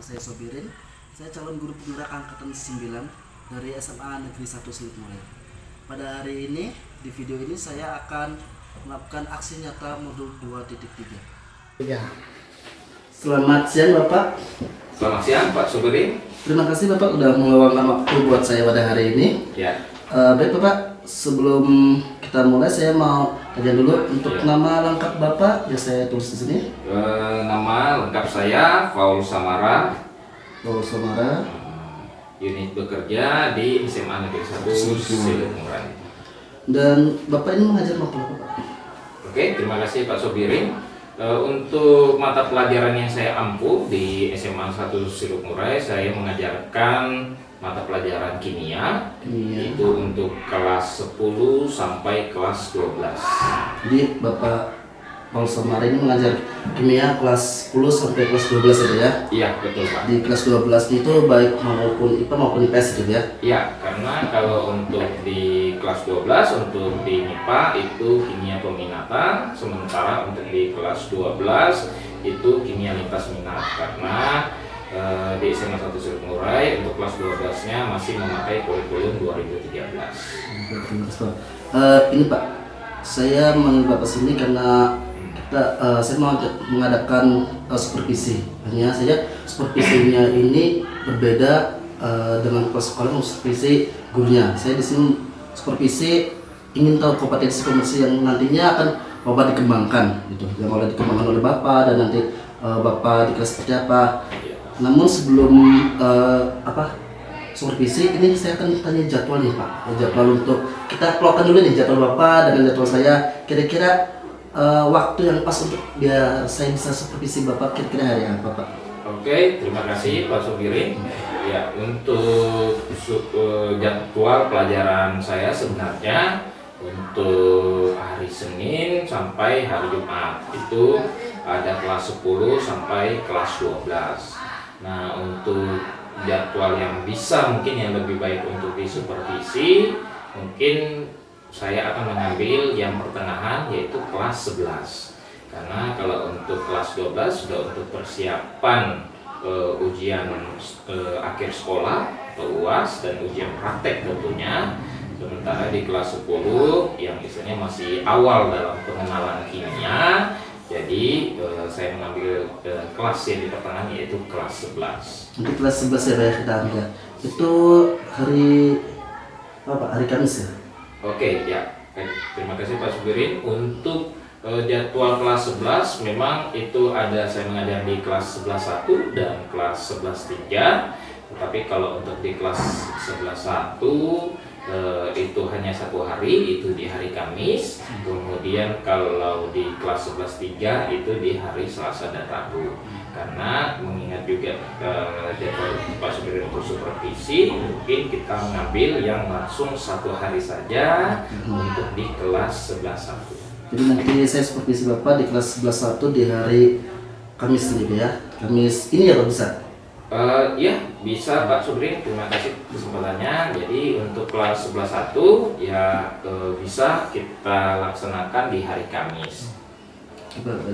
Nama saya Sobirin. Saya calon guru penggerak angkatan 9 dari SMA Negeri 1 Silit Murai. Pada hari ini, di video ini saya akan melakukan aksi nyata modul 2.3. Ya. Selamat siang Bapak. Selamat siang Pak Sobirin. Terima kasih Bapak sudah meluangkan waktu buat saya pada hari ini. Ya. Baik Bapak, sebelum kita mulai saya mau tanya dulu untuk nama lengkap Bapak, ya saya tulis di sini. Nama lengkap saya Paul Samara. Paul Samara. Unit bekerja di SMA Negeri 1 Silit Murai. Dan Bapak ini mengajar apa Bapak? Oke, terima kasih Pak Sobirin. Untuk mata pelajaran yang saya ampuh di SMA 1 Silit Murai, saya mengajarkan mata pelajaran kimia. Itu untuk kelas 10 sampai kelas 12. Jadi Bapak Paul Samara ini mengajar kimia kelas 10 sampai kelas 12 ada ya? Iya, betul Pak. Di kelas 12 itu baik maupun IPA maupun IPS gitu ya? Iya, karena kalau untuk di kelas 12 untuk di MIPA itu kimia peminatan, sementara untuk di kelas 12 itu kimia lintas minat, karena di SMA 1 Silit Murai untuk kelas 12-nya masih memakai kurikulum 2013. Ini Pak, saya memanggil Bapak sini karena saya mau mengadakan supervisi. Hanya saja supervisinya ini berbeda dengan kelas sekolah supervisi gurunya. Saya di sini supervisi ingin tahu kompetensi yang nantinya akan Bapak dikembangkan, gitu. Yang oleh dikembangkan oleh Bapak dan nanti Bapak di kelas seperti apa. Namun sebelum supervisi ini saya akan tanya jadwal nih Pak. Jadwal untuk kita keluarkan dulu nih jadwal Bapak dengan jadwal saya. Kira-kira waktu yang pas untuk saya bisa supervisi Bapak kira-kira hari apa Pak? Oke, terima kasih Pak Sobirin. Ya, untuk jadwal pelajaran saya sebenarnya untuk hari Senin sampai hari Jumat itu ada kelas 10 sampai kelas 12. Nah, untuk jadwal yang bisa mungkin yang lebih baik untuk disupervisi, mungkin saya akan mengambil yang pertengahan yaitu kelas 11. Karena kalau untuk kelas 12 sudah untuk persiapan ujian akhir sekolah atau UAS dan ujian praktek tentunya. Sementara di kelas 10 yang istilahnya masih awal dalam pengenalan kimia, jadi saya mengambil kelas yang di pertengahan yaitu kelas 11. Untuk kelas 11 ya Pak kita ambil. Itu hari apa? Hari Kamis ya? Oke, ya. Terima kasih Pak Sobirin. Untuk jadwal kelas 11 memang itu ada saya mengajar di kelas 11.1 dan kelas 11.3. Tetapi kalau untuk di kelas 11.1 itu hanya satu hari, itu di hari Kamis. Kemudian kalau di kelas 11.3 itu di hari Selasa dan Rabu. Karena mengingat juga jadwal Pak Sobirin untuk supervisi, mungkin kita mengambil yang langsung satu hari saja untuk di kelas 11.1. Jadi nanti saya supervisi Bapak di kelas 11.1 di hari Kamis ini ya? Kamis ini ya Pak bisa? Ya bisa Pak Sobirin, terima kasih kesempatannya. Jadi untuk kelas 11.1 ya bisa kita laksanakan di hari Kamis.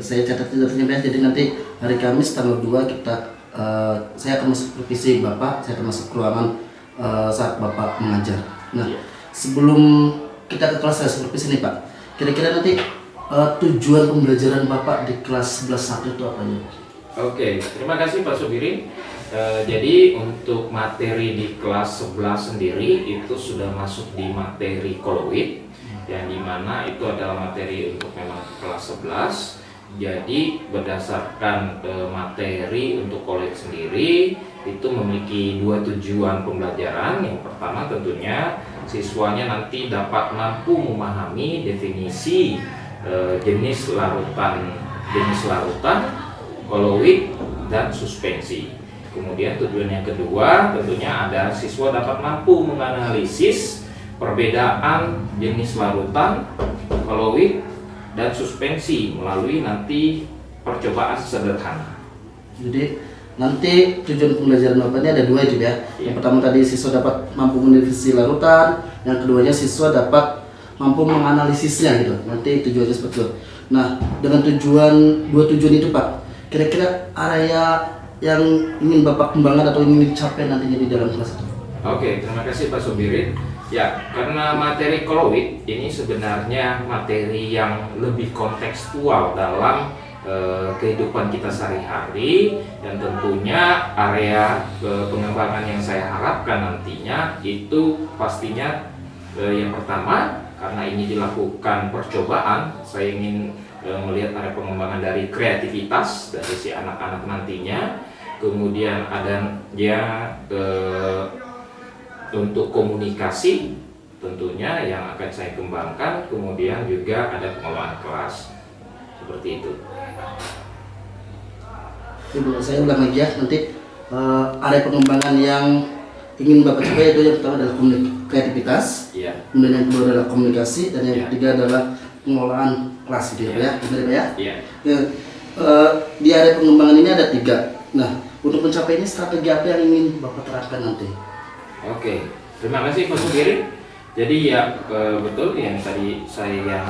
Saya catat jadwalnya, jadi nanti hari Kamis tanggal 2 kita saya akan masuk supervisi Bapak, saya akan masuk ke ruangan saat Bapak mengajar. Nah, sebelum kita ke kelas saya supervisi nih Pak, kira-kira nanti tujuan pembelajaran Bapak di kelas 11.1 itu apa ya? Oke, terima kasih Pak Sobirin. Jadi untuk materi di kelas 11 sendiri itu sudah masuk di materi koloid, yang dimana itu adalah materi untuk memang kelas 11. Jadi berdasarkan materi untuk koloid sendiri itu memiliki dua tujuan pembelajaran. Yang pertama tentunya siswanya nanti dapat mampu memahami definisi jenis larutan, koloid dan suspensi. Kemudian tujuan yang kedua tentunya ada siswa dapat mampu menganalisis perbedaan jenis larutan, koloid dan suspensi melalui nanti percobaan sederhana. Jadi nanti tujuan pembelajaran Bapak ini ada dua itu ya. Yang pertama tadi siswa dapat mampu mendefinisi larutan, yang keduanya siswa dapat mampu menganalisisnya gitu. Nanti tujuannya seperti itu. Nah, dengan dua tujuan itu Pak, kira-kira area yang ingin Bapak kembangkan atau ingin dicapai nantinya di dalam kelas itu? Oke, terima kasih Pak Subirin. Ya, karena materi Kolowit ini sebenarnya materi yang lebih kontekstual dalam kehidupan kita sehari-hari, dan tentunya area pengembangan yang saya harapkan nantinya itu pastinya yang pertama, karena ini dilakukan percobaan, saya ingin melihat area pengembangan dari kreativitas dari si anak-anak nantinya. Kemudian ada dia untuk komunikasi tentunya yang akan saya kembangkan. Kemudian juga ada pengelolaan kelas, seperti itu. Ibu, saya ulang lagi ya, nanti area pengembangan yang ingin Bapak capai itu yang pertama adalah kreativitas, kemudian yang kedua adalah komunikasi, dan yang ketiga adalah pengelolaan kelas gitu ya, benar ya? Iya. Di area pengembangan ini ada 3. Nah, untuk mencapai ini strategi apa yang ingin Bapak terapkan nanti? Oke, terima kasih Pak Sugirin. Jadi ya betul yang tadi saya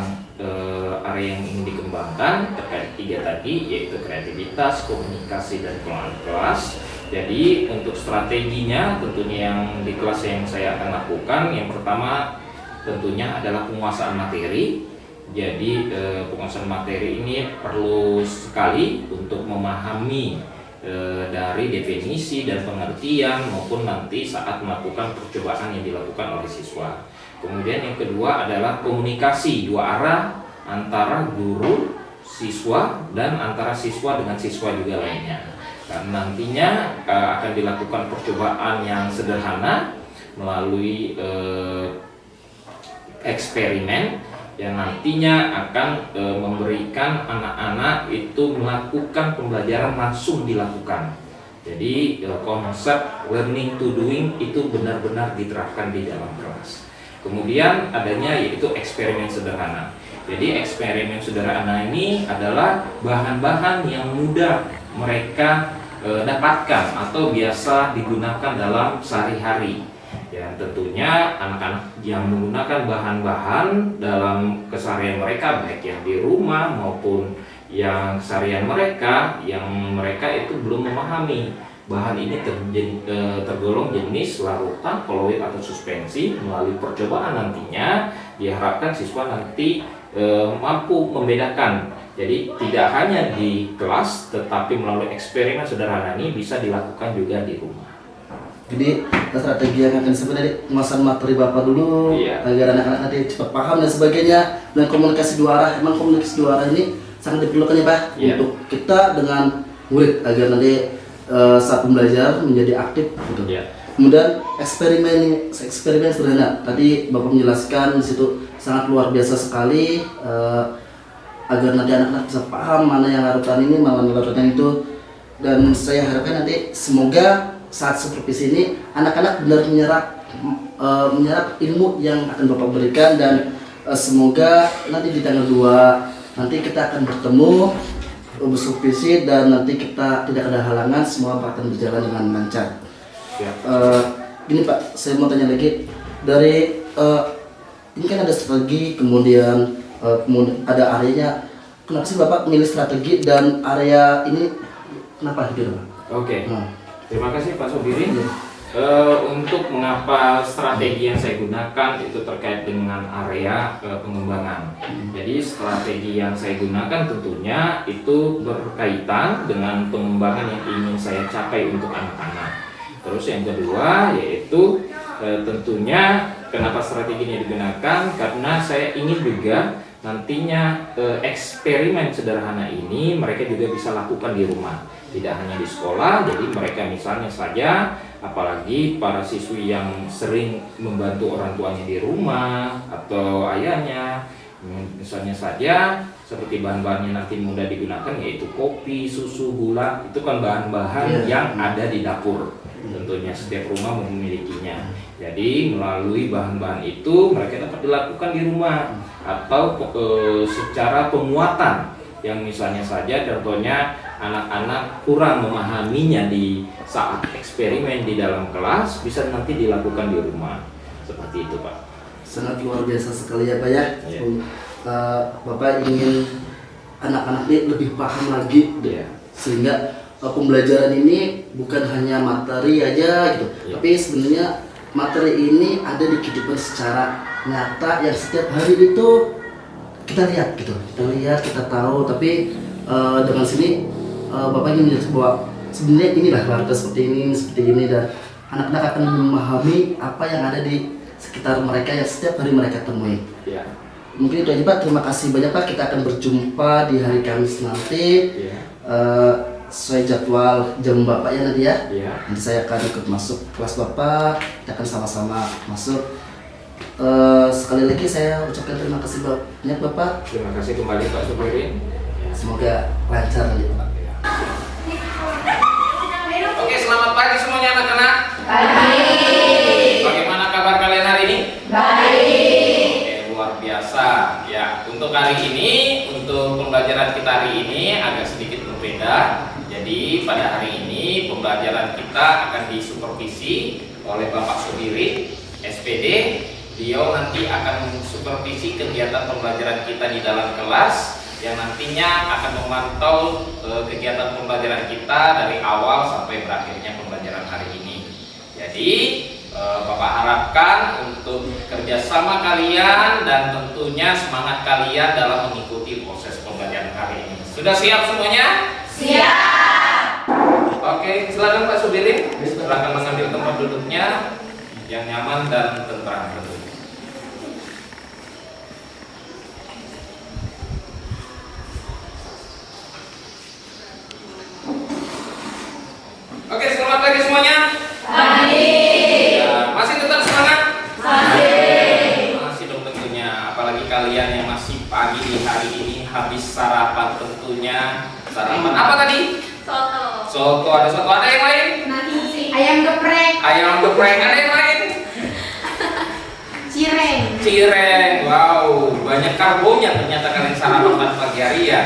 area yang ingin dikembangkan terkait 3 tadi, yaitu kreativitas, komunikasi, dan pengelolaan kelas. Jadi untuk strateginya tentunya yang di kelas yang saya akan lakukan, yang pertama tentunya adalah penguasaan materi. Jadi penguasaan materi ini perlu sekali untuk memahami dari definisi dan pengertian maupun nanti saat melakukan percobaan yang dilakukan oleh siswa. Kemudian yang kedua adalah komunikasi 2 arah antara guru, siswa, dan antara siswa dengan siswa juga lainnya. Dan nantinya akan dilakukan percobaan yang sederhana melalui eksperimen yang nantinya akan memberikan anak-anak itu melakukan pembelajaran langsung dilakukan. Jadi konsep learning to doing itu benar-benar diterapkan di dalam kelas. Kemudian adanya yaitu eksperimen sederhana. Jadi eksperimen sederhana ini adalah bahan-bahan yang mudah mereka dapatkan atau biasa digunakan dalam sehari-hari. Ya, tentunya anak-anak yang menggunakan bahan-bahan dalam keseharian mereka, baik yang di rumah maupun yang keseharian mereka, yang mereka itu belum memahami bahan ini tergolong jenis larutan, kolloid atau suspensi. Melalui percobaan nantinya diharapkan siswa nanti mampu membedakan. Jadi tidak hanya di kelas, tetapi melalui eksperimen sederhana ini bisa dilakukan juga di rumah. Jadi strategi yang akan sebenarnya penguasaan materi Bapak dulu, agar anak-anak nanti cepat paham dan sebagainya. Dan komunikasi 2 arah, emang komunikasi 2 arah ini sangat diperlukan ya Pak, untuk kita dengan murid agar nanti saat pembelajaran menjadi aktif gitu. Kemudian eksperimen sederhana. Tadi Bapak menjelaskan di situ sangat luar biasa sekali, agar nanti anak-anak bisa paham mana yang larutan ini, mana yang larutan itu. Dan saya harapkan nanti semoga saat supervisi ini anak-anak benar menyerap ilmu yang akan Bapak berikan, dan semoga nanti di tanggal 2 nanti kita akan bertemu bersupervisi, dan nanti kita tidak ada halangan, semua akan berjalan dengan lancar. Gini Pak, saya mau tanya lagi dari ini kan ada strategi, kemudian ada areanya. Kenapa sih Bapak memilih strategi dan area ini? Kenapa gitu Pak? Oke. Terima kasih Pak Subirin. Untuk mengapa strategi yang saya gunakan itu terkait dengan area pengembangan. Jadi strategi yang saya gunakan tentunya itu berkaitan dengan pengembangan yang ingin saya capai untuk anak-anak. Terus yang kedua yaitu tentunya kenapa strategi ini digunakan, karena saya ingin juga nantinya eksperimen sederhana ini mereka juga bisa lakukan di rumah, tidak hanya di sekolah. Jadi mereka misalnya saja, apalagi para siswi yang sering membantu orang tuanya di rumah atau ayahnya, misalnya saja seperti bahan-bahannya nanti mudah digunakan, yaitu kopi, susu, gula, itu kan bahan-bahan yang ada di dapur. Tentunya setiap rumah memilikinya. Jadi melalui bahan-bahan itu mereka dapat dilakukan di rumah, atau secara penguatan yang misalnya saja contohnya anak-anak kurang memahaminya di saat eksperimen di dalam kelas, bisa nanti dilakukan di rumah. Seperti itu Pak. Sangat luar biasa sekali ya Pak ya. Bapak ingin anak-anak ini lebih paham lagi, sehingga pembelajaran ini bukan hanya materi aja gitu, Iya. tapi sebenarnya materi ini ada di kehidupan secara nyata yang setiap hari itu kita lihat gitu, kita tahu. Tapi dengan sini Bapak ingin menjelaskan bahwa sebenarnya inilah keluarga seperti ini dan anak-anak akan memahami apa yang ada di sekitar mereka yang setiap hari mereka temui. Ya. Mungkin itu aja Pak, terima kasih banyak Pak. Kita akan berjumpa di hari Kamis nanti. Ya. Sesuai jadwal jam Bapak ya nanti ya. Ya. Nanti saya akan ikut masuk kelas Bapak, kita akan sama-sama masuk. Sekali lagi saya ucapkan terima kasih banyak Bapak. Terima kasih kembali Pak Supirin. Semoga lancar nanti Pak. Oke, selamat pagi semuanya anak-anak. Pagi. Bagaimana kabar kalian hari ini? Baik. Oke, luar biasa. Ya, untuk hari ini, untuk pembelajaran kita hari ini agak sedikit berbeda. Jadi pada hari ini pembelajaran kita akan disupervisi oleh Bapak Subiri, SPD. Beliau nanti akan mensupervisi kegiatan pembelajaran kita di dalam kelas, yang nantinya akan memantau kegiatan pembelajaran kita dari awal sampai berakhirnya pembelajaran hari ini. Jadi Bapak harapkan untuk kerjasama kalian dan tentunya semangat kalian dalam mengikuti proses pembelajaran hari ini. Sudah siap semuanya? Siap. Oke, silakan Pak Subirin. Silakan mengambil tempat duduknya yang nyaman dan tentram. Oke, selamat pagi semuanya. Pagi. Ya, masih tetap semangat? Masih. Masih dong tentunya. Apalagi kalian yang masih pagi di hari ini habis sarapan tentunya. Sarapan apa tadi? Soto. Soto, ada soto. Ada yang lain? Nasi. Ayam geprek. Ayam geprek. Ada yang lain? Cireng. Cireng. Wow, banyak karbonya ternyata kalian sarapan pada pagi hari ya.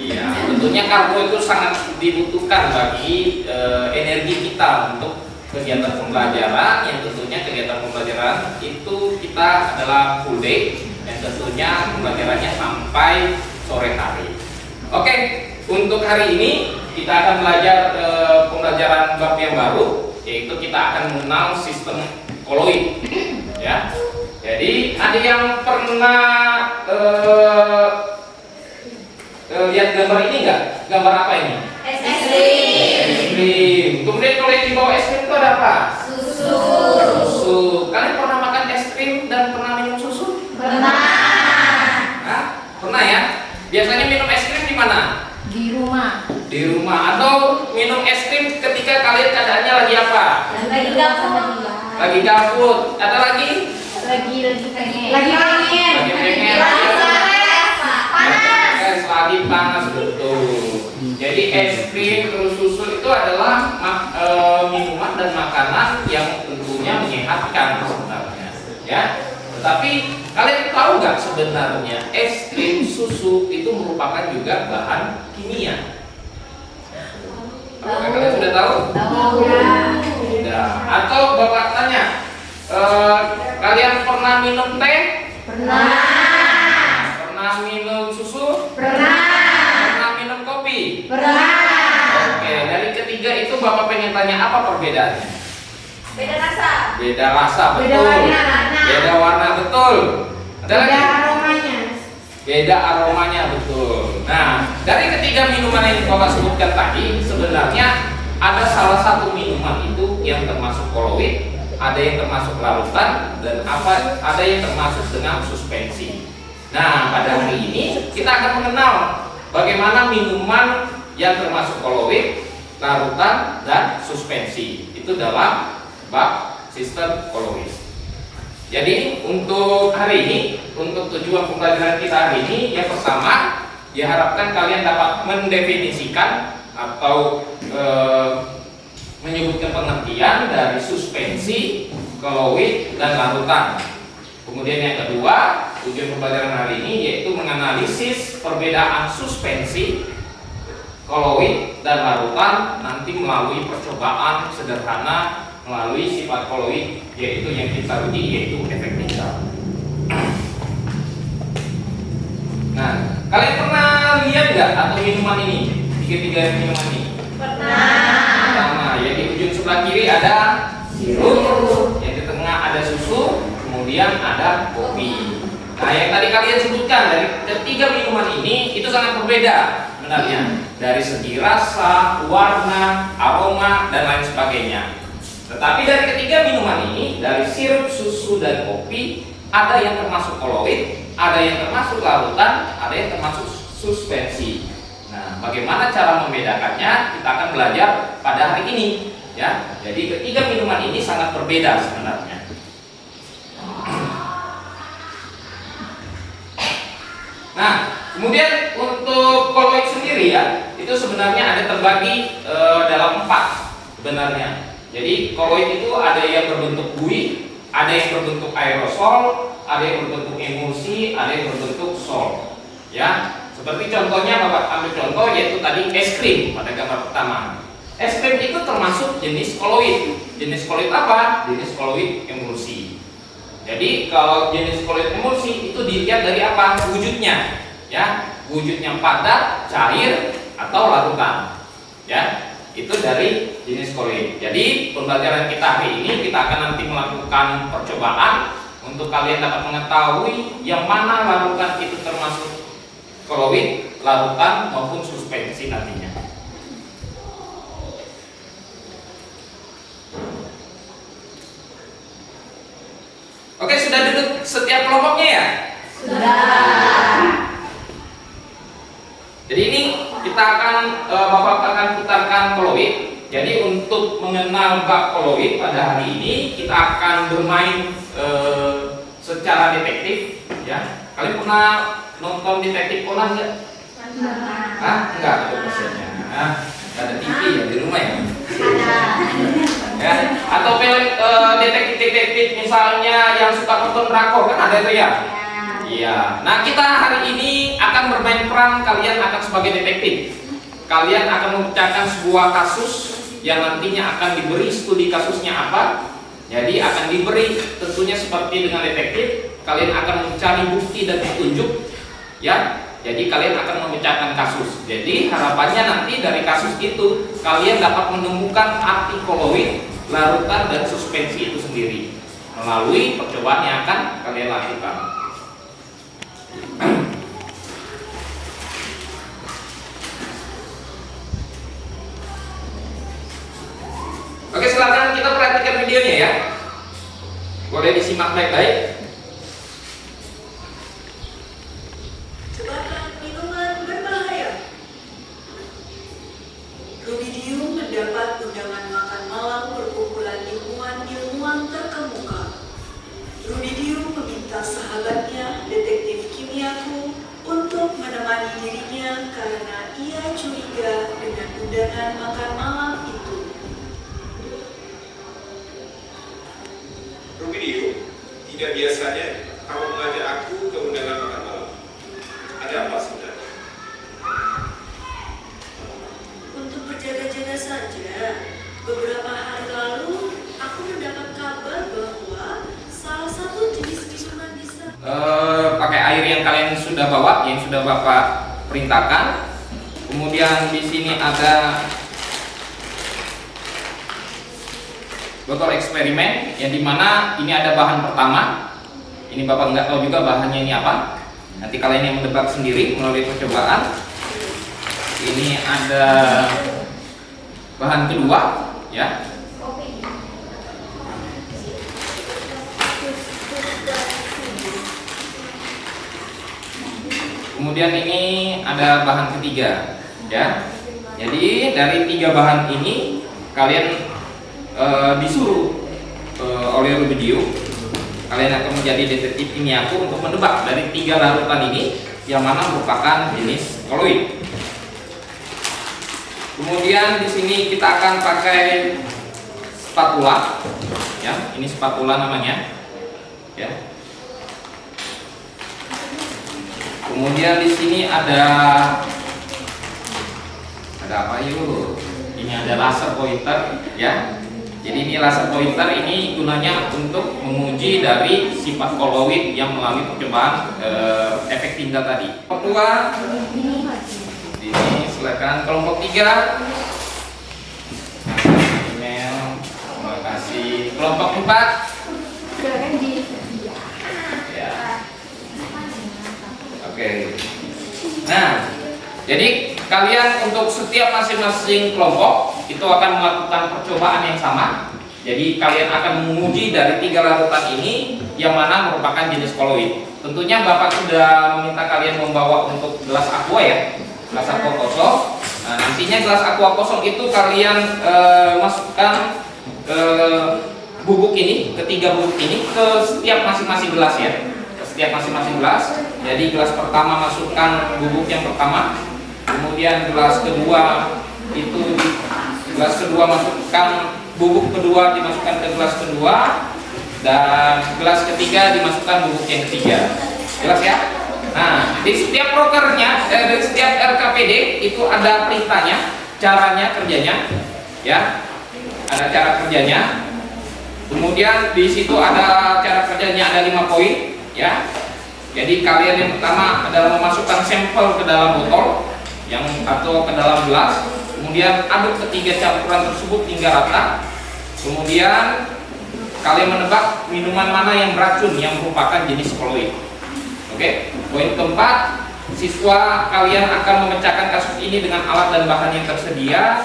Iya, tentunya karbo itu sangat dibutuhkan bagi energi kita untuk kegiatan pembelajaran, yang tentunya kegiatan pembelajaran itu kita adalah full day dan tentunya pembelajarannya sampai sore hari. Oke, untuk hari ini kita akan belajar pembelajaran bab yang baru, yaitu kita akan mengenal sistem koloid. Ya, jadi ada yang pernah lihat gambar ini enggak? Gambar apa ini? Es krim. Es krim. Kemudian kalau yang di bawah es krim itu ada apa? Susu. Susu. Kalian pernah makan es krim dan pernah minum susu? Pernah. Hah? Pernah ya? Biasanya minum es krim di mana? Di rumah. Di rumah. Atau minum es krim ketika kalian keadaannya lagi apa? Lagi gabut. Lagi gabut. Ada lagi? Lagi pengen. Lagi pengen. Lagi pengen. Panas. Es lagi panas, betul. Jadi es krim terus susu itu adalah minuman dan makanan yang tentunya menyehatkan sebenarnya, ya. Tetapi kalian tahu nggak sebenarnya es krim susu itu merupakan juga bahan kimia? Apakah kalian sudah tahu? Tahu. Sudah. Atau bapak tanya, kalian pernah minum teh? Pernah. Pernah minum susu? Pernah. Pernah minum kopi? Pernah. Oke, dari ketiga itu Bapak pengen tanya apa perbedaannya? Beda rasa. Beda rasa, betul. Beda warna. Beda warna, betul. Ada lagi? aromanya. Beda aromanya, betul. Nah, dari ketiga minuman yang Bapak sebutkan tadi, sebenarnya ada salah satu minuman itu yang termasuk koloid, ada yang termasuk larutan, dan ada yang termasuk dengan suspensi. Nah, pada hari ini kita akan mengenal bagaimana minuman yang termasuk koloid, larutan, dan suspensi itu dalam bab sistem koloid. Jadi untuk hari ini, untuk tujuan pembelajaran kita hari ini, yang pertama diharapkan kalian dapat mendefinisikan atau menyebutkan pengertian dari suspensi, koloid, dan larutan. Kemudian yang kedua, tujuan pembelajaran hari ini yaitu menganalisis perbedaan suspensi, koloid, dan larutan nanti melalui percobaan sederhana melalui sifat koloid, yaitu yang kita uji yaitu efek Tinggal. Nah, kalian pernah lihat nggak atau minuman ini? Tiga-tiga minuman ini? Pernah. sebelah kiri ada sirup, yang di tengah ada susu, kemudian ada kopi. Nah, yang tadi kalian sebutkan dari ketiga minuman ini itu sangat berbeda sebenarnya dari segi rasa, warna, aroma, dan lain sebagainya. Tetapi dari ketiga minuman ini, dari sirup, susu, dan kopi, ada yang termasuk koloid, ada yang termasuk larutan, ada yang termasuk suspensi. Nah, bagaimana cara membedakannya? Kita akan belajar pada hari ini, ya. Jadi ketiga minuman ini sangat berbeda sebenarnya. Nah, kemudian untuk koloid sendiri ya, itu sebenarnya ada terbagi dalam 4 sebenarnya. Jadi koloid itu ada yang berbentuk buih, ada yang berbentuk aerosol, ada yang berbentuk emulsi, ada yang berbentuk sol. Ya, seperti contohnya Bapak ambil contoh yaitu tadi es krim pada gambar pertama. Es krim itu termasuk jenis koloid. Jenis koloid apa? Jenis koloid emulsi. Jadi kalau jenis koloid emulsi itu dilihat dari apa? Wujudnya, ya, wujudnya padat, cair, atau larutan, ya, itu dari jenis koloid. Jadi pembelajaran kita hari ini kita akan nanti melakukan percobaan untuk kalian dapat mengetahui yang mana larutan itu termasuk koloid, larutan maupun suspensi nantinya. Oke, sudah duduk setiap kelompoknya ya? Sudah. Jadi ini kita akan Bapak akan putarkan koloid. Jadi untuk mengenal bab koloid pada hari ini kita akan bermain secara detektif, ya. Kalian pernah nonton detektif Conan nggak? Ah, enggak ada pasiennya. Ah, nggak ada TV ya di rumah ya? Ya, atau film detektif misalnya yang suka nonton drakor kan ada itu ya? Iya. Nah, kita hari ini akan bermain peran, kalian akan sebagai detektif. Kalian akan memecahkan sebuah kasus yang nantinya akan diberi studi kasusnya apa. Jadi akan diberi tentunya seperti dengan detektif, kalian akan mencari bukti dan petunjuk, ya. Jadi kalian akan memecahkan kasus. Jadi harapannya nanti dari kasus itu kalian dapat menemukan arti koloid, larutan, dan suspensi itu sendiri melalui percobaan yang akan kalian lakukan. Oke, silakan kita perhatikan videonya ya. Boleh disimak baik-baik. Sebabkan minuman berbahaya. Rubidium mendapat undangan makan malam perkumpulan ilmuwan terkemuka. Rubidium meminta sahabatnya, detektif kimiaku, untuk menemani dirinya karena ia curiga dengan undangan makan malam itu. Rubidium, tidak biasanya kamu mengajak aku ke undangan makan malam. Ada apa sebenarnya? Untuk berjaga-jaga saja. Beberapa hari lalu, aku mendapat kabar bahwa salah satu jenis minuman bisa Pakai air yang kalian sudah bawa, yang sudah Bapak perintahkan. Kemudian di sini ada botol eksperimen, yang dimana ini ada bahan pertama. Ini Bapak nggak tahu juga bahannya ini apa. Nanti kalian yang menebak sendiri melalui percobaan. Ini ada bahan kedua, ya. Kemudian ini ada bahan ketiga, ya. Jadi dari 3 bahan ini kalian disuruh oleh Rubidium, kalian akan menjadi detektif kimiaku untuk menebak dari 3 larutan ini yang mana merupakan jenis koloid. Kemudian di sini kita akan pakai spatula, ya. Ini spatula namanya, ya. Kemudian di sini ada apa yuk? Ini ada laser pointer, ya. Jadi ini laser pointer ini gunanya untuk menguji dari sifat koloid yang melalui percobaan efek tinta tadi. Kelompok 2, ini silakan kelompok 3. Email. kelompok 4. Silakan di Ya. Oke. Nah, jadi kalian untuk setiap masing-masing kelompok itu akan melakukan percobaan yang sama. Jadi kalian akan menguji dari 3 larutan ini yang mana merupakan jenis koloid. Tentunya Bapak sudah meminta kalian membawa untuk gelas aqua ya, gelas aqua kosong. Nah, nantinya gelas aqua kosong itu kalian masukkan ke bubuk ini, ketiga bubuk ini ke setiap masing-masing gelas ya, ke setiap masing-masing gelas. Jadi gelas pertama masukkan bubuk yang pertama, kemudian gelas kedua itu gelas kedua masukkan bubuk kedua dimasukkan ke gelas kedua, dan gelas ketiga dimasukkan bubuk yang ketiga. Jelas ya? Nah, di setiap prokernya, di setiap RKPD itu ada perintahnya, caranya kerjanya, ya, ada cara kerjanya. Kemudian di situ ada cara kerjanya, ada 5 poin, ya. Jadi kalian yang pertama adalah memasukkan sampel ke dalam botol, yang atau ke dalam gelas. Kemudian aduk ketiga campuran tersebut hingga rata. Kemudian kalian menebak minuman mana yang beracun yang merupakan jenis koloid. Oke, poin keempat, siswa kalian akan memecahkan kasus ini dengan alat dan bahan yang tersedia.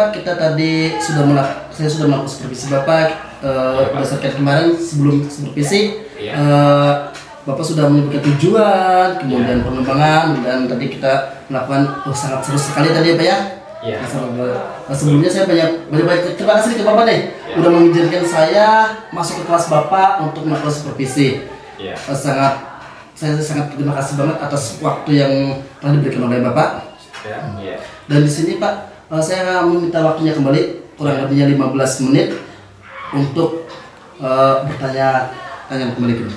Kita tadi saya sudah melakukan supervisi Bapak berdasarkan kemarin sebelum supervisi. Bapak sudah menyebutkan tujuan, kemudian pengembangan, dan tadi kita melakukan sangat seru sekali tadi Pak ya. Sebelumnya saya banyak terima kasih ke Bapak nih, udah mengizinkan saya masuk ke kelas Bapak untuk melakukan supervisi. Saya sangat terima kasih banget atas waktu yang telah diberikan oleh Bapak. Dan di sini Pak, saya meminta waktunya kembali kurang lebihnya 15 menit untuk bertanya kembali gitu.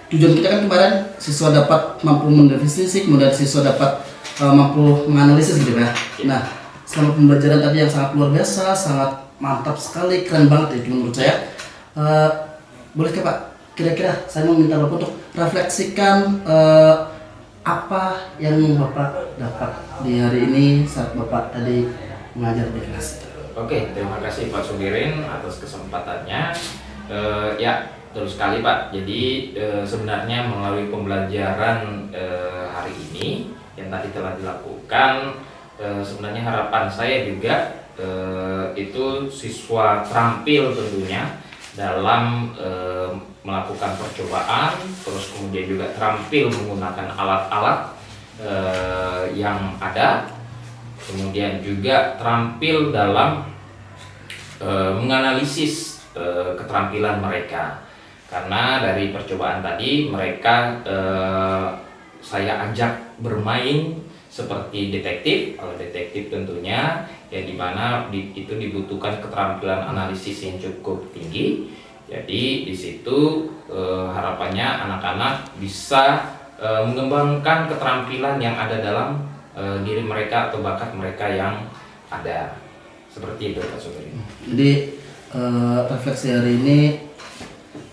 Tujuan kita kan kemarin siswa dapat mampu mendefinisi, kemudian siswa dapat mampu menganalisis gitu ya. Nah, selama pembelajaran tadi yang sangat luar biasa, sangat mantap sekali, keren banget ya menurut saya. Bolehkah Pak, kira-kira saya mau minta Bapak untuk refleksikan apa yang Bapak dapat di hari ini saat Bapak tadi mengajar di kelas? Oke, terima kasih Pak Sumirin atas kesempatannya. Ya, betul sekali Pak. Jadi sebenarnya melalui pembelajaran hari ini yang tadi telah dilakukan, sebenarnya harapan saya juga itu siswa terampil tentunya dalam melakukan percobaan, terus kemudian juga terampil menggunakan alat-alat yang ada, kemudian juga terampil dalam menganalisis keterampilan mereka. Karena dari percobaan tadi mereka saya ajak bermain seperti detektif. Kalau detektif tentunya ya dimana itu dibutuhkan keterampilan analisis yang cukup tinggi. Jadi di situ harapannya anak-anak bisa mengembangkan keterampilan yang ada dalam diri mereka atau bakat mereka yang ada. Seperti itu Pak Sumirin. Jadi refleksi hari ini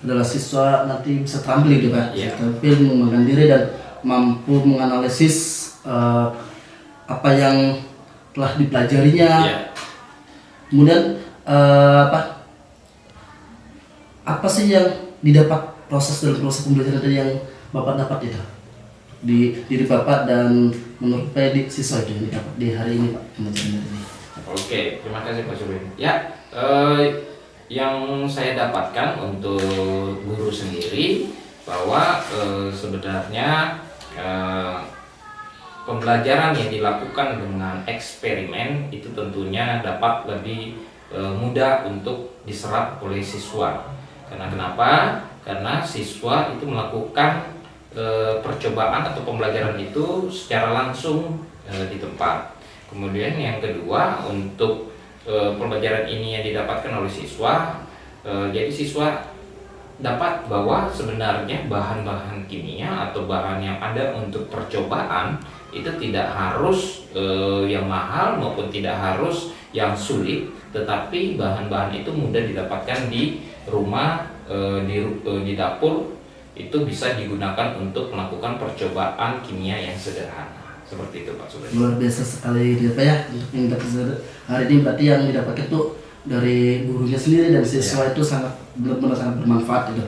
adalah siswa nanti bisa terampil gitu Pak, Iya. terampil mengembangkan diri dan mampu menganalisis apa yang telah dipelajarinya. Iya. Kemudian apa sih yang didapat proses pembelajaran tadi yang Bapak dapat itu di diri Bapak dan menurut Pak siswa itu yang didapat di hari ini Pak pembelajaran ini. Oke, terima kasih Pak Sumirin. Ya, yang saya dapatkan untuk guru sendiri bahwa sebenarnya pembelajaran yang dilakukan dengan eksperimen itu tentunya dapat lebih mudah untuk diserap oleh siswa. Karena kenapa? Karena siswa itu melakukan percobaan atau pembelajaran itu secara langsung di tempat. Kemudian yang kedua, untuk pembelajaran ini yang didapatkan oleh siswa, jadi siswa dapat bahwa sebenarnya bahan-bahan kimia atau bahan yang ada untuk percobaan itu tidak harus yang mahal maupun tidak harus yang sulit, tetapi bahan-bahan itu mudah didapatkan di rumah, di dapur, itu bisa digunakan untuk melakukan percobaan kimia yang sederhana. Seperti itu Pak Sumirin. Luar biasa sekali gitu Pak ya, untuk yang dapat hari ini berarti yang didapatkan itu dari gurunya sendiri dan siswa itu sangat benar-benar sangat bermanfaat gitu.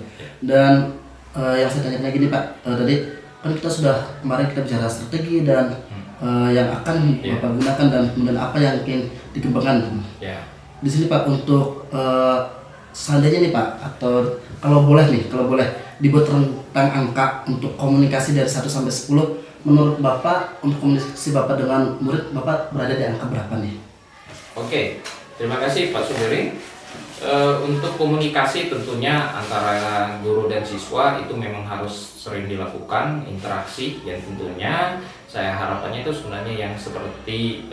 Dan yang saya tanya lagi nih Pak, tadi kan kita sudah kemarin kita bicara strategi dan yang akan Bapak gunakan dan kemudian apa yang ingin dikembangkan. Di sini Pak untuk seandainya nih Pak, atau kalau boleh dibuat rentang angka untuk komunikasi dari 1 sampai 10, menurut Bapak untuk komunikasi Bapak dengan murid Bapak berada di angka berapa nih? Oke, terima kasih Pak Sumirin. Untuk komunikasi tentunya antara guru dan siswa itu memang harus sering dilakukan interaksi, yang tentunya saya harapannya itu sebenarnya yang seperti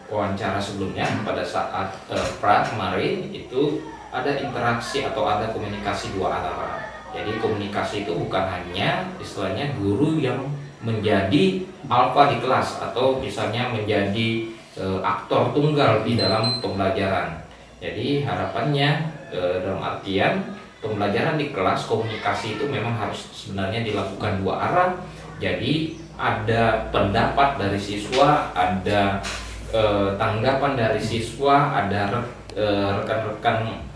wawancara sebelumnya pada saat pra kemarin itu ada interaksi atau ada komunikasi dua arah. Jadi komunikasi itu bukan hanya istilahnya guru yang menjadi alfa di kelas atau misalnya menjadi aktor tunggal di dalam pembelajaran. Jadi harapannya dalam artian pembelajaran di kelas, komunikasi itu memang harus sebenarnya dilakukan dua arah. Jadi ada pendapat dari siswa, ada tanggapan dari siswa, ada rekan-rekan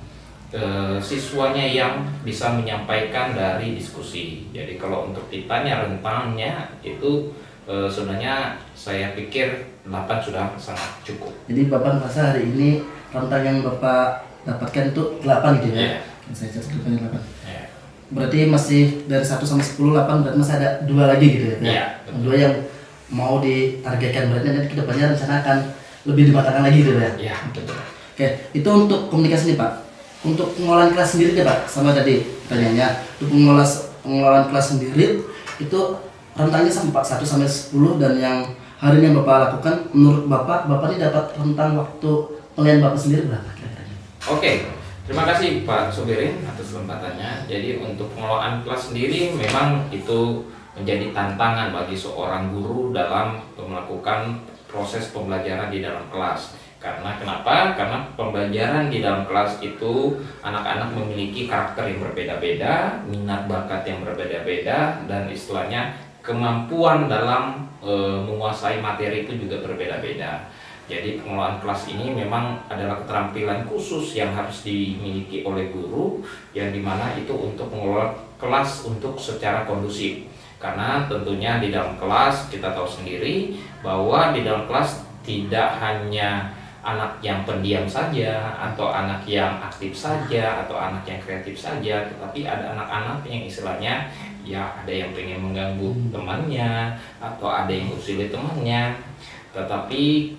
siswanya yang bisa menyampaikan dari diskusi. Jadi kalau untuk ditanya rentangnya itu sebenarnya saya pikir 8 sudah sangat cukup. Jadi Bapak merasa hari ini rentang yang Bapak dapatkan itu 8 gitu ya? Iya. Saya catat depannya 8. Ya. Berarti masih dari 1 sampai 10, 8 berarti masih ada 2 lagi gitu ya? Iya, betul. 2 yang mau ditargetkan, berarti nanti kedepannya rencana akan lebih dimatangkan lagi gitu ya? Iya, betul. Oke, itu untuk komunikasi nih Pak. Untuk pengelolaan kelas sendiri deh Pak, sama tadi pertanyaannya. Untuk pengelolaan kelas sendiri itu rentangnya sampai 1 sampai 10, dan yang hari ini yang Bapak lakukan, menurut Bapak ini dapat rentang waktu penilaian Bapak sendiri berapa kira-kira? Oke, terima kasih Pak Sumirin atas kesempatannya. Jadi untuk pengelolaan kelas sendiri memang itu menjadi tantangan bagi seorang guru dalam melakukan proses pembelajaran di dalam kelas. Karena kenapa? Karena pembelajaran di dalam kelas itu anak-anak memiliki karakter yang berbeda-beda, minat bakat yang berbeda-beda, dan istilahnya kemampuan dalam menguasai materi itu juga berbeda-beda. Jadi pengelolaan kelas ini memang adalah keterampilan khusus yang harus dimiliki oleh guru, yang dimana itu untuk mengelola kelas untuk secara kondusif. Karena tentunya di dalam kelas kita tahu sendiri bahwa di dalam kelas tidak hanya anak yang pendiam saja, atau anak yang aktif saja, atau anak yang kreatif saja, tetapi ada anak-anak yang istilahnya ya ada yang pengen mengganggu temannya, atau ada yang usili temannya. Tetapi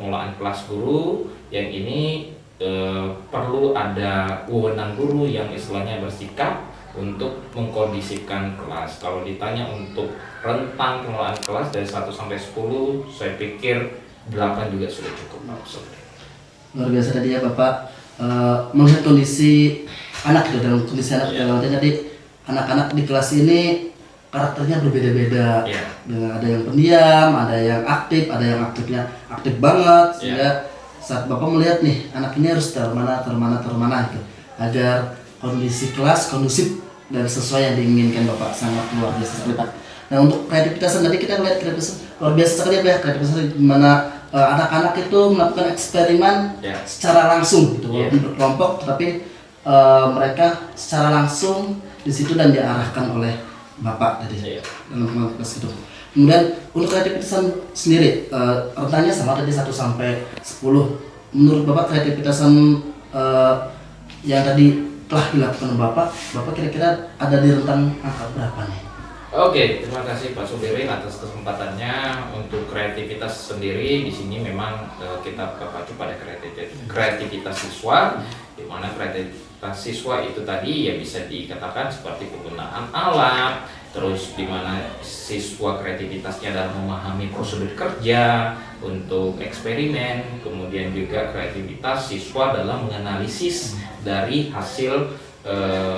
pengelolaan kelas guru yang ini perlu ada wewenang guru yang istilahnya bersikap untuk mengkondisikan kelas. Kalau ditanya untuk rentang pengelolaan kelas dari 1 sampai 10, saya pikir 8 juga sudah cukup. Luar biasa tadi ya Bapak, melihat kondisi anak gitu, dalam kondisi anak dalam artinya tadi anak-anak di kelas ini karakternya berbeda-beda. Dengan ada yang pendiam, ada yang aktif, ada yang aktifnya aktif banget. Sehingga saat Bapak melihat nih anak ini harus termana gitu, agar kondisi kelas kondusif dan sesuai yang diinginkan Bapak. Sangat luar biasa sekali Pak. Nah untuk kreativitas tadi kita lihat kreativitas luar biasa sekali ya kreativitas di mana anak-anak itu melakukan eksperimen secara langsung gitu, walaupun berkelompok, tetapi mereka secara langsung di situ dan diarahkan oleh Bapak tadi dalam kelas itu. Kemudian untuk kreativitas sendiri rentangnya sama tadi 1 sampai 10. Menurut Bapak kreativitas yang tadi telah dilakukan Bapak kira-kira ada di rentang angka berapa nih? Oke, terima kasih Pak Subirin atas kesempatannya. Untuk kreativitas sendiri di sini memang kita berpacu pada kreativitas siswa, di mana kreativitas siswa itu tadi ya bisa dikatakan seperti penggunaan alat, terus di mana siswa kreativitasnya dalam memahami prosedur kerja untuk eksperimen, kemudian juga kreativitas siswa dalam menganalisis dari hasil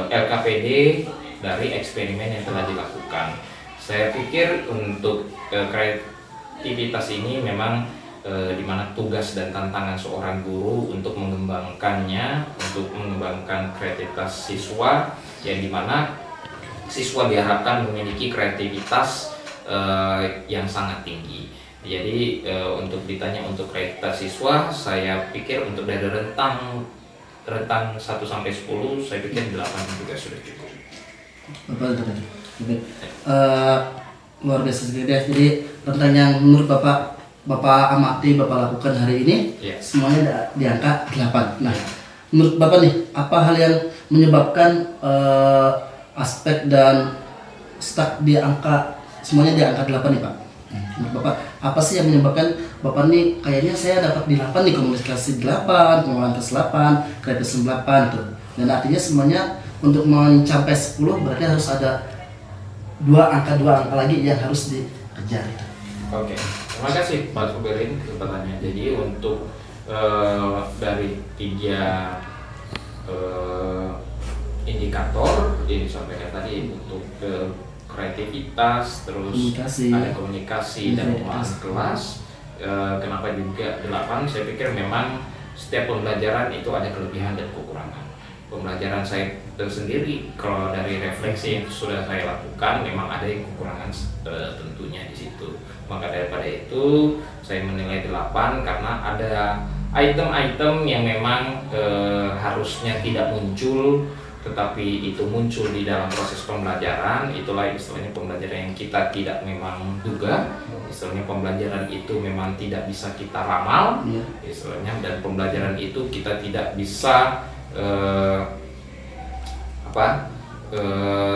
LKPD dari eksperimen yang telah dilakukan. Saya pikir untuk kreativitas ini memang di mana tugas dan tantangan seorang guru untuk mengembangkannya, untuk mengembangkan kreativitas siswa, yang dimana siswa diharapkan memiliki kreativitas yang sangat tinggi. Jadi untuk ditanya untuk kreativitas siswa, saya pikir untuk dari rentang 1 sampai 10, saya pikir 8 juga sudah cukup. Bapak luar biasa sekali ya. Jadi rentang yang menurut Bapak amati, Bapak lakukan hari ini semuanya di angka 8. Nah, menurut Bapak nih, apa hal yang menyebabkan aspek dan stuck di angka semuanya di angka 8 nih Pak? Menurut Bapak, apa sih yang menyebabkan Bapak nih kayaknya saya dapat di 8 nih, komunikasi 8, pengelolaan kelas 8, kreativitas 8 tuh. Dan artinya semuanya untuk mencapai 10 berarti harus ada 2 angka lagi yang harus dikejar itu. Oke, terima kasih Pak Subirin kesempatannya. Jadi untuk dari 3 indikator yang disampaikan tadi untuk kreativitas, terus ada komunikasi dan pengelolaan kelas, kenapa juga 8? Saya pikir memang setiap pembelajaran itu ada kelebihan dan kekurangan. Pembelajaran saya tersendiri, kalau dari refleksi yang sudah saya lakukan, memang ada yang kekurangan tentunya di situ. Maka daripada itu saya menilai 8 karena ada item-item yang memang harusnya tidak muncul, tetapi itu muncul di dalam proses pembelajaran. Itulah istilahnya pembelajaran yang kita tidak memang duga. Istilahnya pembelajaran itu memang tidak bisa kita ramal, istilahnya, dan pembelajaran itu kita tidak bisa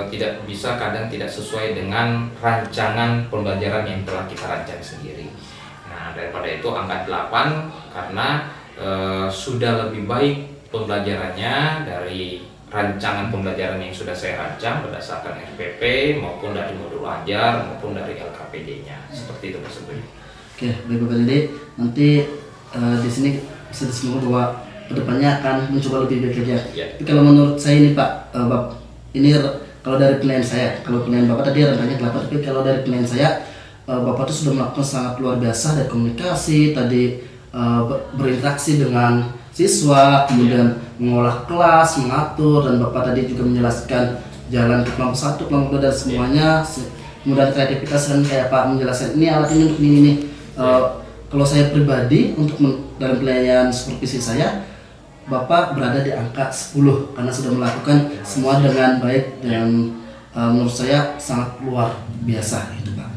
tidak bisa, kadang tidak sesuai dengan rancangan pembelajaran yang telah kita rancang sendiri. Nah, daripada itu angka 8 karena sudah lebih baik pembelajarannya dari rancangan pembelajaran yang sudah saya rancang berdasarkan RPP maupun dari modul ajar maupun dari LKPD-nya. Seperti itu tersebut. Oke, baik Bapak Dede, nanti di sini bisa disinggung bahwa kedepannya akan mencoba lebih baik lagi. Tapi kalau menurut saya ini Pak, ini kalau dari penilaian saya, kalau penilaian Bapak tadi rentangnya 8, tapi kalau dari penilaian saya, Bapak itu sudah melakukan sangat luar biasa dari komunikasi, tadi berinteraksi dengan siswa, kemudian mengolah kelas, mengatur, dan Bapak tadi juga menjelaskan jalan ke kelompok 1, kelompok 2 dan semuanya. Kemudian kreativitas dan kayak Pak menjelaskan ini alat ini untuk ini nih. kalau saya pribadi untuk dalam penilaian supervisi saya, Bapak berada di angka 10 karena sudah melakukan semua dengan baik dan menurut saya sangat luar biasa gitu Pak.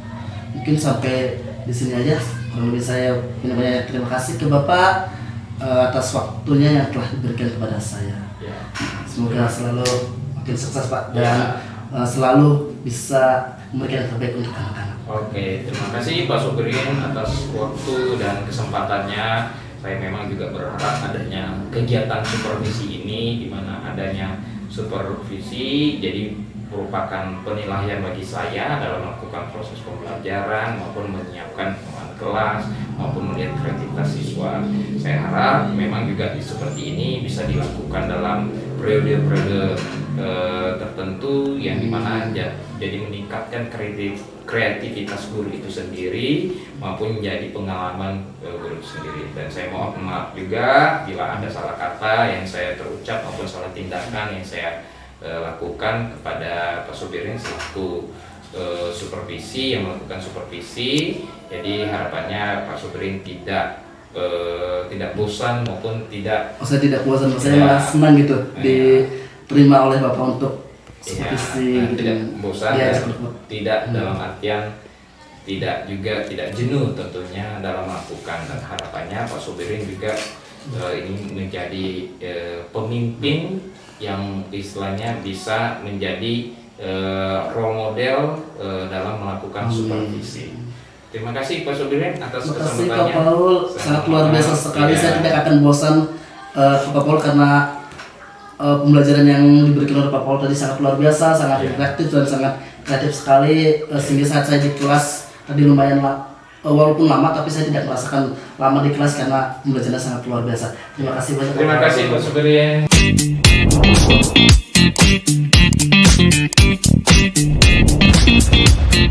Mungkin sampai di sini aja. Kurang lebih saya banyak terima kasih ke Bapak atas waktunya yang telah diberikan kepada saya. Ya. Semoga selalu makin sukses Pak dan selalu bisa memberikan yang terbaik untuk anak-anak. Oke, terima kasih Pak Sobirin atas waktu dan kesempatannya. Saya memang juga berharap adanya kegiatan supervisi ini, di mana adanya supervisi jadi merupakan penilaian bagi saya dalam melakukan proses pembelajaran maupun menyiapkan pengumuman kelas maupun melihat kreativitas siswa. Saya harap memang juga seperti ini bisa dilakukan dalam periode-periode tertentu yang dimana jadi meningkatkan kreativitas guru itu sendiri maupun menjadi pengalaman guru itu sendiri. Dan saya mohon maaf juga bila ada salah kata yang saya terucap maupun salah tindakan yang saya lakukan kepada Pak Sobirin selaku supervisi yang melakukan supervisi. Jadi harapannya Pak Sobirin tidak bosan maupun tidak. Saya tidak bosan, saya malah senang gitu diterima oleh Bapak untuk supervisi. Tidak bosan ya, dan tidak dalam artian tidak jenuh tentunya dalam melakukan, dan harapannya Pak Sobirin juga ini menjadi pemimpin yang istilahnya bisa menjadi role model dalam melakukan supervisi. Terima kasih Pak Sobirin atas Terima kasih kesempatannya. Pak Paul, sangat luar biasa sekali. Saya tidak akan bosan Pak Paul karena pembelajaran yang diberikan oleh Pak Paul tadi sangat luar biasa, sangat interaktif dan sangat kreatif sekali. Sehingga saat saya di kelas tadi lumayan walaupun lama, tapi saya tidak merasakan lama di kelas karena pembelajarannya sangat luar biasa. Terima kasih banyak. Terima kasih Pak Sobirin.